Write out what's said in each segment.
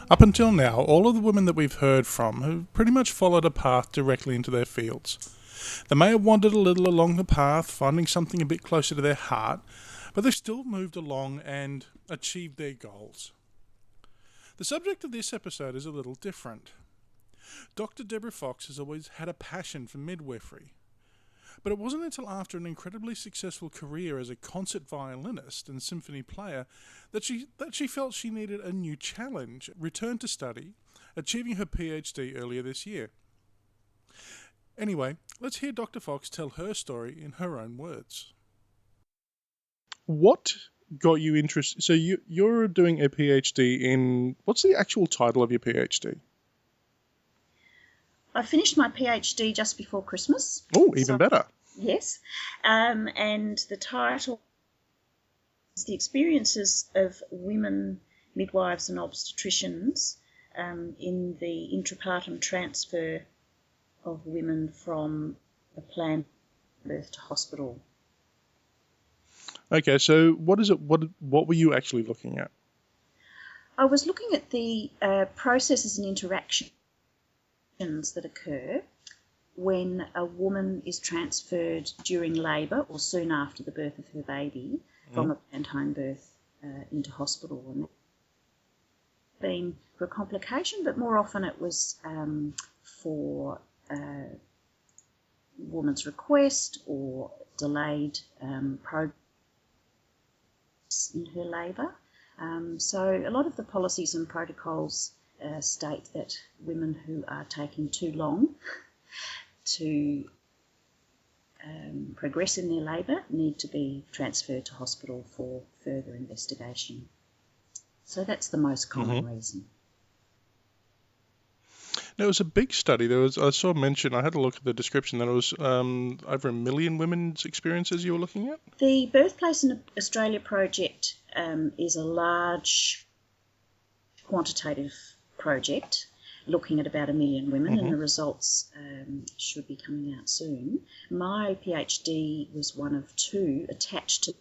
Up until now, all of the women that we've heard from have pretty much followed a path directly into their fields. They may have wandered a little along the path, finding something a bit closer to their heart, but they've still moved along and achieved their goals. The subject of this episode is a little different. Dr. Deborah Fox has always had a passion for midwifery, but it wasn't until after an incredibly successful career as a concert violinist and symphony player that she felt she needed a new challenge, returned to study, achieving her PhD earlier this year. Anyway, let's hear Dr. Fox tell her story in her own words. What got you interested? So you're doing a PhD in, what's the actual title of your PhD? I finished my PhD just before Christmas. Oh, even better. Yes. And the title is The Experiences of Women, Midwives and Obstetricians in the Intrapartum Transfer of Women from a planned birth to hospital. Okay, so what is it? What were you actually looking at? I was looking at the processes and interactions that occur when a woman is transferred during labour or soon after the birth of her baby from a planned home birth into hospital. And that's been for a complication, but more often it was for woman's request or delayed progress in her labour. So a lot of the policies and protocols state that women who are taking too long to progress in their labour need to be transferred to hospital for further investigation. So that's the most common reason. Now, it was a big study. I saw mention, I had a look at the description, that it was over 1 million women's experiences you were looking at? The Birthplace in Australia project is a large quantitative project looking at about 1 million women, and the results should be coming out soon. My PhD was one of two attached to the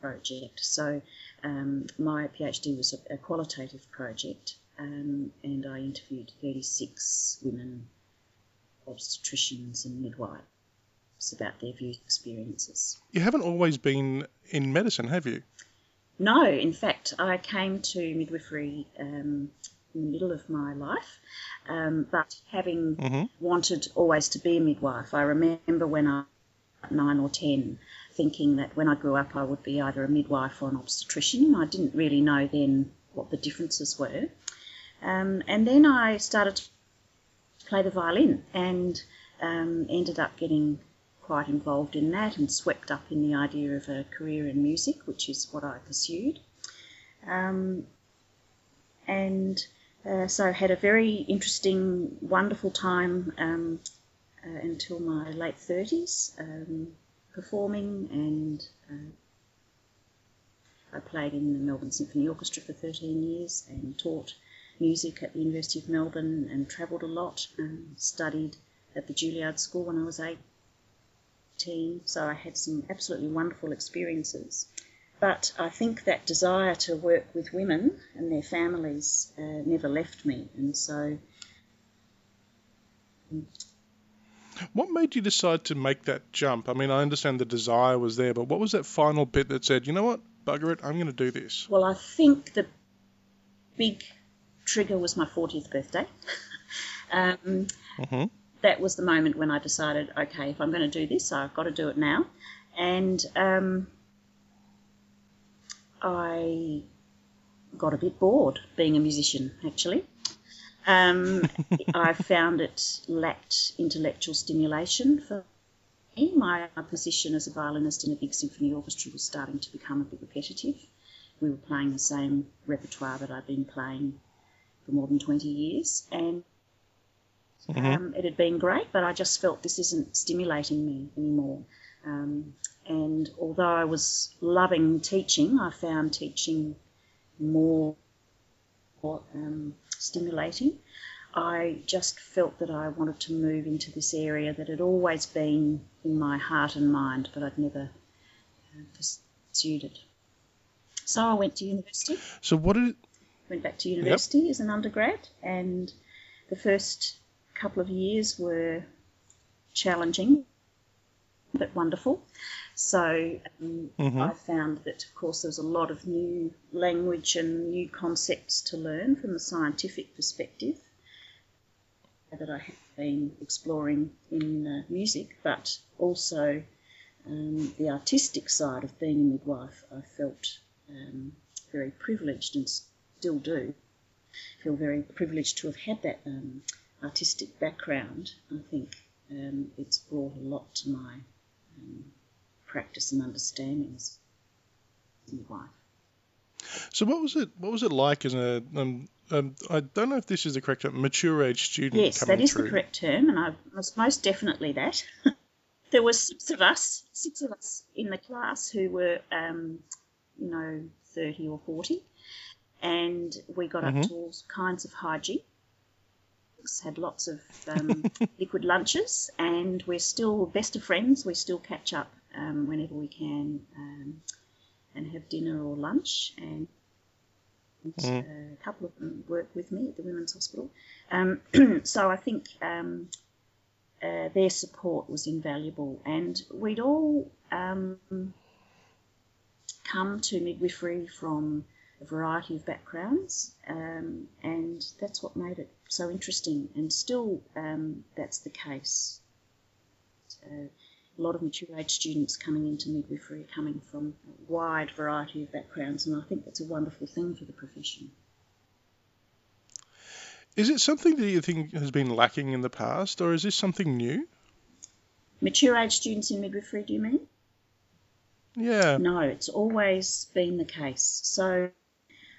project. So my PhD was a qualitative project, and I interviewed 36 women obstetricians and midwives about their views and experiences. You haven't always been in medicine, have you? No, in fact, I came to midwifery in the middle of my life, but having wanted always to be a midwife. I remember when I was 9 or 10 thinking that when I grew up I would be either a midwife or an obstetrician. I didn't really know then what the differences were. And then I started to play the violin and ended up getting quite involved in that and swept up in the idea of a career in music, which is what I pursued. So had a very interesting, wonderful time until my late 30s, performing, and I played in the Melbourne Symphony Orchestra for 13 years and taught music at the University of Melbourne and travelled a lot and studied at the Juilliard School when I was 18. So I had some absolutely wonderful experiences. But I think that desire to work with women and their families never left me. And so... What made you decide to make that jump? I mean, I understand the desire was there, but what was that final bit that said, you know what, bugger it, I'm going to do this? Well, I think the big trigger was my 40th birthday. That was the moment when I decided, okay, if I'm going to do this, I've got to do it now. And I got a bit bored being a musician, actually. I found it lacked intellectual stimulation for me. My position as a violinist in a big symphony orchestra was starting to become a bit repetitive. We were playing the same repertoire that I'd been playing for more than 20 years, and it had been great, but I just felt this isn't stimulating me anymore. And although I was loving teaching, I found teaching more stimulating. I just felt that I wanted to move into this area that had always been in my heart and mind, but I'd never pursued it. So I went to university. So what did went back to university as an undergrad, and the first couple of years were challenging but wonderful. So I found that, of course, there was a lot of new language and new concepts to learn from the scientific perspective that I had been exploring in music, but also the artistic side of being a midwife. I felt very privileged, and still do feel very privileged to have had that artistic background. I think it's brought a lot to my practice and understanding as a midwife. So what was it like as a I don't know if this is the correct term, mature age student? Yes, that is the correct term, and I was most definitely that. There were six of us in the class who were 30 or 40, and we got up to all kinds of hijinks, had lots of liquid lunches, and we're still best of friends. We still catch up whenever we can and have dinner or lunch, and a couple of them work with me at the Women's Hospital. So I think their support was invaluable, and we'd all come to midwifery from a variety of backgrounds, and that's what made it so interesting, and still that's the case. A lot of mature age students coming into midwifery are coming from a wide variety of backgrounds, and I think that's a wonderful thing for the profession. Is it something that you think has been lacking in the past, or is this something new? Mature age students in midwifery, do you mean? Yeah. No, it's always been the case. So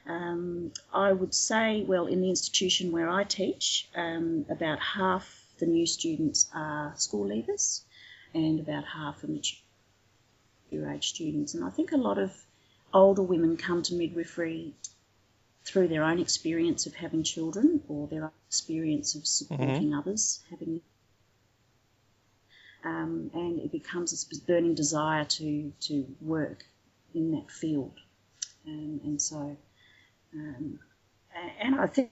I would say, well, in the institution where I teach, about half the new students are school leavers and about half are mature age students. And I think a lot of older women come to midwifery through their own experience of having children or their own experience of supporting others having, and it becomes this burning desire to work in that field. And so, and I think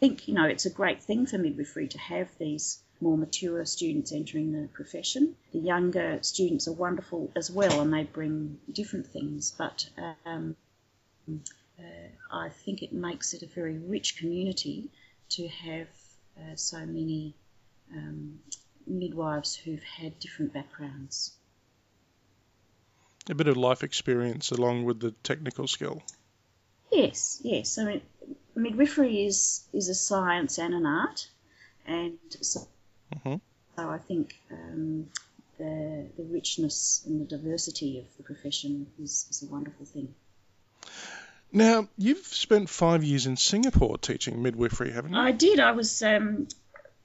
it's a great thing for midwifery to have these more mature students entering the profession. The younger students are wonderful as well, and they bring different things, but I think it makes it a very rich community to have so many midwives who've had different backgrounds. A bit of life experience along with the technical skill. Yes. I mean, midwifery is a science and an art, and so I think the richness and the diversity of the profession is a wonderful thing. Now, you've spent 5 years in Singapore teaching midwifery, haven't you? I did. I was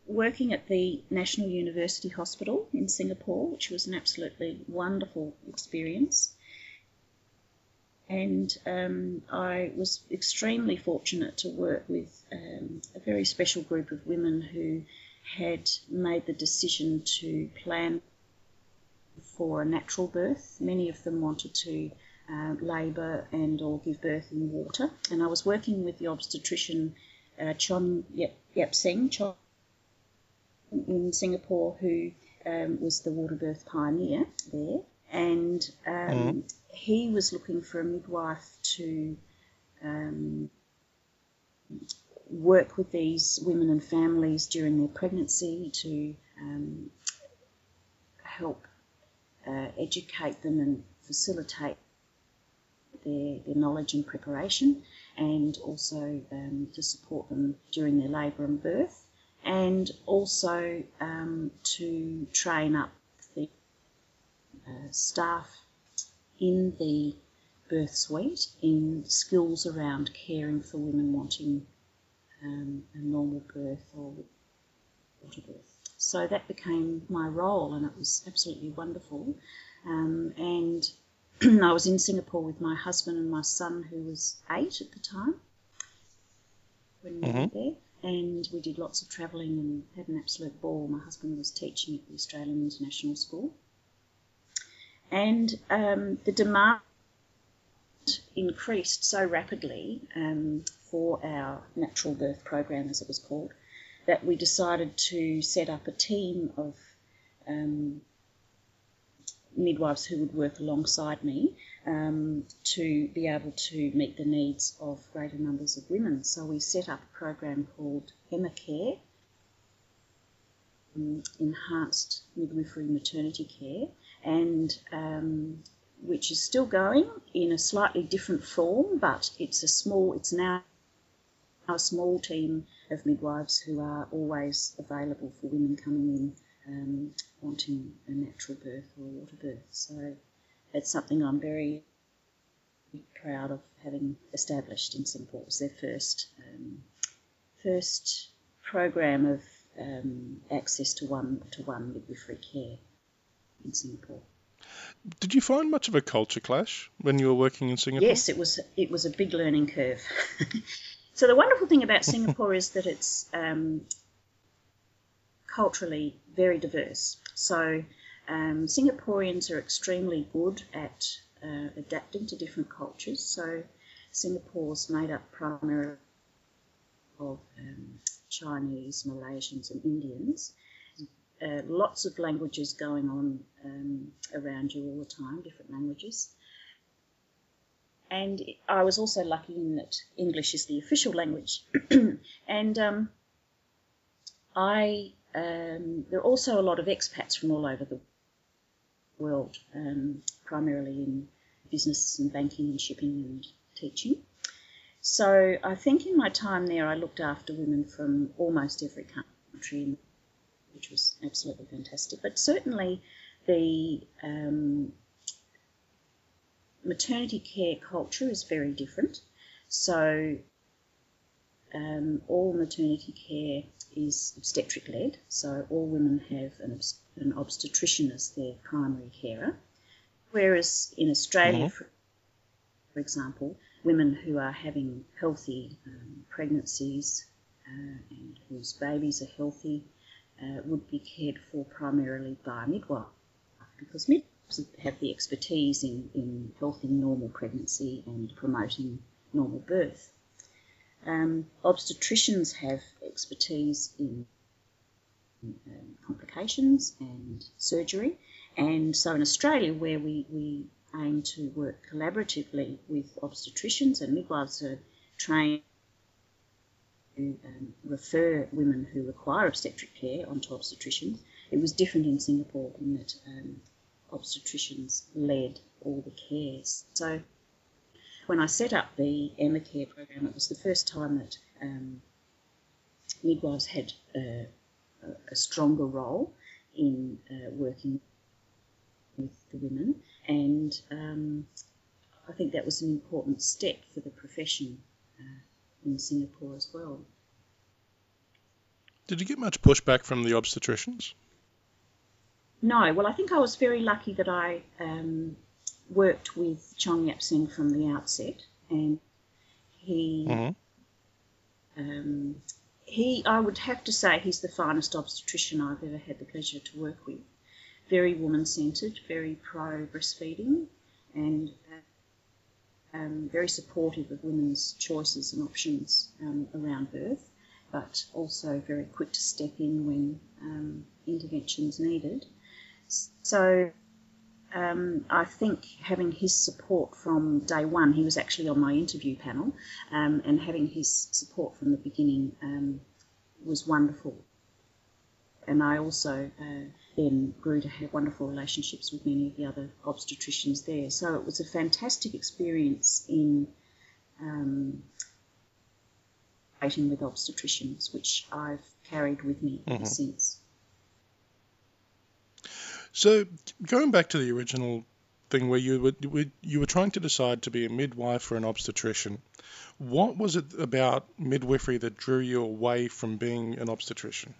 working at the National University Hospital in Singapore, which was an absolutely wonderful experience. And I was extremely fortunate to work with a very special group of women who had made the decision to plan for a natural birth. Many of them wanted to labour and or give birth in water. And I was working with the obstetrician Chon Yap Seng in Singapore, who was the water birth pioneer there. And he was looking for a midwife to work with these women and families during their pregnancy, to help educate them and facilitate their knowledge and preparation, and also to support them during their labour and birth, and also to train up the staff in the birth suite in skills around caring for women wanting a normal birth or water birth. So that became my role, and it was absolutely wonderful. And I was in Singapore with my husband and my son, who was 8 at the time when we went there, and we did lots of travelling and had an absolute ball. My husband was teaching at the Australian International School, and the demand increased so rapidly for our natural birth program, as it was called, that we decided to set up a team of midwives who would work alongside me to be able to meet the needs of greater numbers of women. So we set up a program called Emma Care, Enhanced Midwifery Maternity Care, and which is still going in a slightly different form, but it's now a small team of midwives who are always available for women coming in wanting a natural birth or a water birth. So it's something I'm very proud of having established in Singapore. It was their first program of access to one-to-one midwifery care in Singapore. Did you find much of a culture clash when you were working in Singapore? Yes, it was a big learning curve. So the wonderful thing about Singapore is that it's culturally very diverse. So Singaporeans are extremely good at adapting to different cultures. So Singapore's made up primarily of Chinese, Malaysians and Indians. Lots of languages going on around you all the time, different languages. And I was also lucky in that English is the official language. And there are also a lot of expats from all over the world, primarily in business and banking and shipping and teaching. So I think in my time there I looked after women from almost every country, which was absolutely fantastic. But certainly the maternity care culture is very different. So all maternity care is obstetric-led, so all women have an obstetrician as their primary carer, whereas in Australia, for example, women who are having healthy pregnancies and whose babies are healthy would be cared for primarily by a midwife, because midwives have the expertise in helping normal pregnancy and promoting normal birth. Obstetricians have expertise in complications and surgery, and so in Australia, where we aim to work collaboratively with obstetricians, and midwives are trained to refer women who require obstetric care onto obstetricians. It was different in Singapore in that obstetricians led all the cares. So when I set up the Emma Care program, it was the first time that midwives had a stronger role in working with the women, and I think that was an important step for the profession in Singapore as well. Did you get much pushback from the obstetricians? No, well, I think I was very lucky that I worked with Chong Yap Seng from the outset, and he, I would have to say, he's the finest obstetrician I've ever had the pleasure to work with. Very woman-centred, very pro-breastfeeding, and very supportive of women's choices and options around birth, but also very quick to step in when intervention's needed. So I think having his support from day one, he was actually on my interview panel, and having his support from the beginning was wonderful. And I also then grew to have wonderful relationships with many of the other obstetricians there. So it was a fantastic experience in working with obstetricians, which I've carried with me ever since. So going back to the original thing where you were trying to decide to be a midwife or an obstetrician, what was it about midwifery that drew you away from being an obstetrician?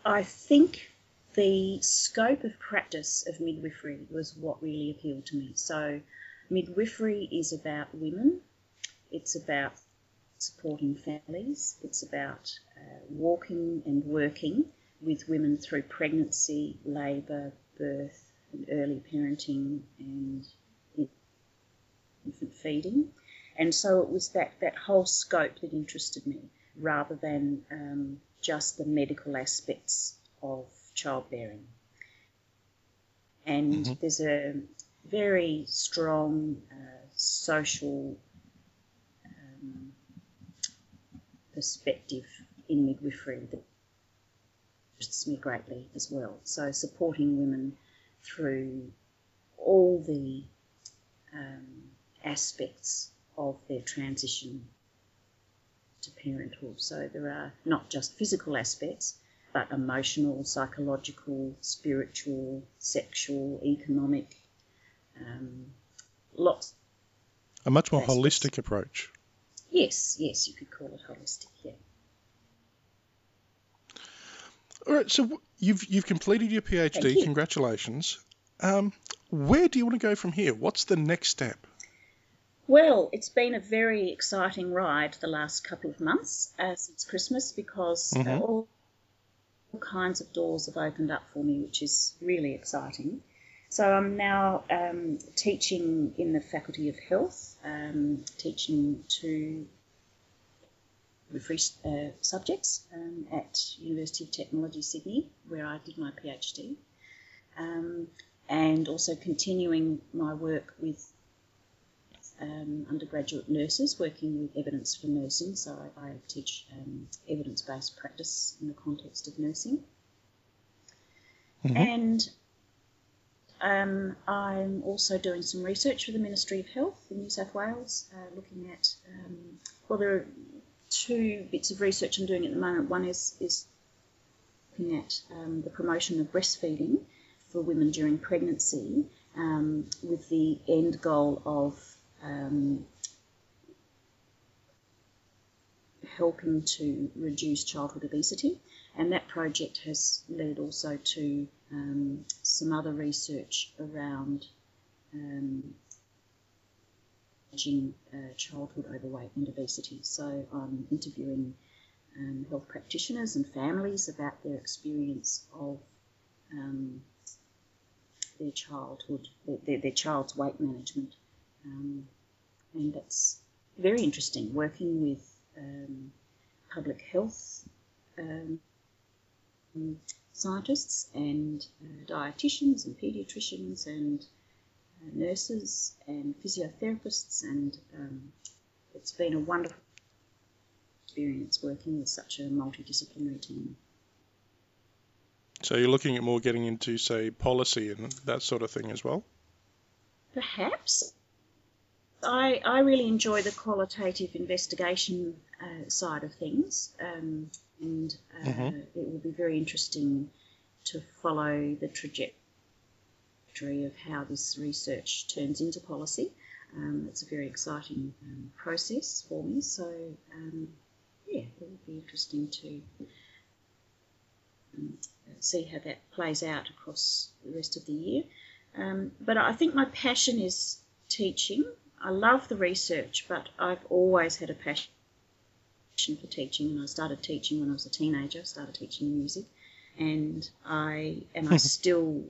I think the scope of practice of midwifery was what really appealed to me. So midwifery is about women, it's about supporting families, it's about walking and working with women through pregnancy, labour, birth and early parenting and infant feeding. And so it was that whole scope that interested me, rather than just the medical aspects of childbearing. And there's a very strong social perspective in midwifery that interests me greatly as well. So supporting women through all the aspects of their transition to parenthood. So there are not just physical aspects, but emotional, psychological, spiritual, sexual, economic, lots. A much more holistic approach. Yes, you could call it holistic, yeah. All right, so you've completed your PhD. Thank you. Congratulations. Where do you want to go from here? What's the next step? Well, it's been a very exciting ride the last couple of months since Christmas, because all kinds of doors have opened up for me, which is really exciting. So I'm now teaching in the Faculty of Health, teaching two subjects at University of Technology, Sydney, where I did my PhD, and also continuing my work with undergraduate nurses, working with evidence for nursing. So I teach evidence-based practice in the context of nursing. And I'm also doing some research for the Ministry of Health in New South Wales, looking at, there are two bits of research I'm doing at the moment. One is looking at the promotion of breastfeeding for women during pregnancy, with the end goal of helping to reduce childhood obesity. And that project has led also to some other research around managing childhood overweight and obesity. So I'm interviewing health practitioners and families about their experience of their childhood, their child's weight management. And that's very interesting, working with public health scientists and dietitians and paediatricians and nurses and physiotherapists, and it's been a wonderful experience working with such a multidisciplinary team. So you're looking at more getting into, say, policy and that sort of thing as well? Perhaps. I really enjoy the qualitative investigation side of things, and it will be very interesting to follow the trajectory of how this research turns into policy. It's a very exciting process for me, so it will be interesting to see how that plays out across the rest of the year. But I think my passion is teaching. I love the research, but I've always had a passion for teaching, and I started teaching when I was a teenager. I started teaching music, and I still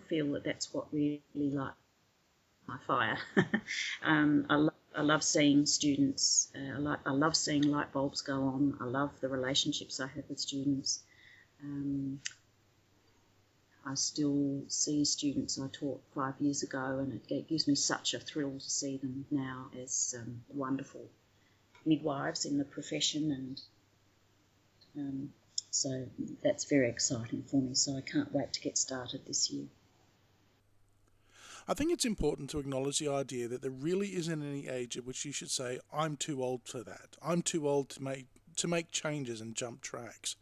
feel that that's what really lights my fire. I love seeing students. I love seeing light bulbs go on. I love the relationships I have with students. I still see students I taught 5 years ago, and it gives me such a thrill to see them now as wonderful midwives in the profession, and so that's very exciting for me. So I can't wait to get started this year. I think it's important to acknowledge the idea that there really isn't any age at which you should say, I'm too old for that. I'm too old to make changes and jump tracks.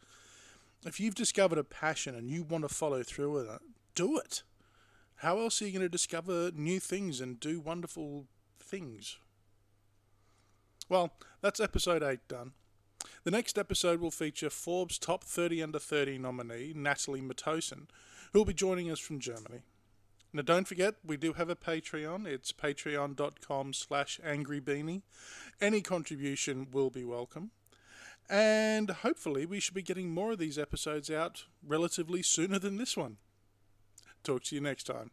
If you've discovered a passion and you want to follow through with it, do it. How else are you going to discover new things and do wonderful things? Well, that's episode 8 done. The next episode will feature Forbes Top 30 Under 30 nominee, Natalie Matosen, who will be joining us from Germany. Now, don't forget, we do have a Patreon. It's patreon.com/angrybeanie. Any contribution will be welcome. And hopefully we should be getting more of these episodes out relatively sooner than this one. Talk to you next time.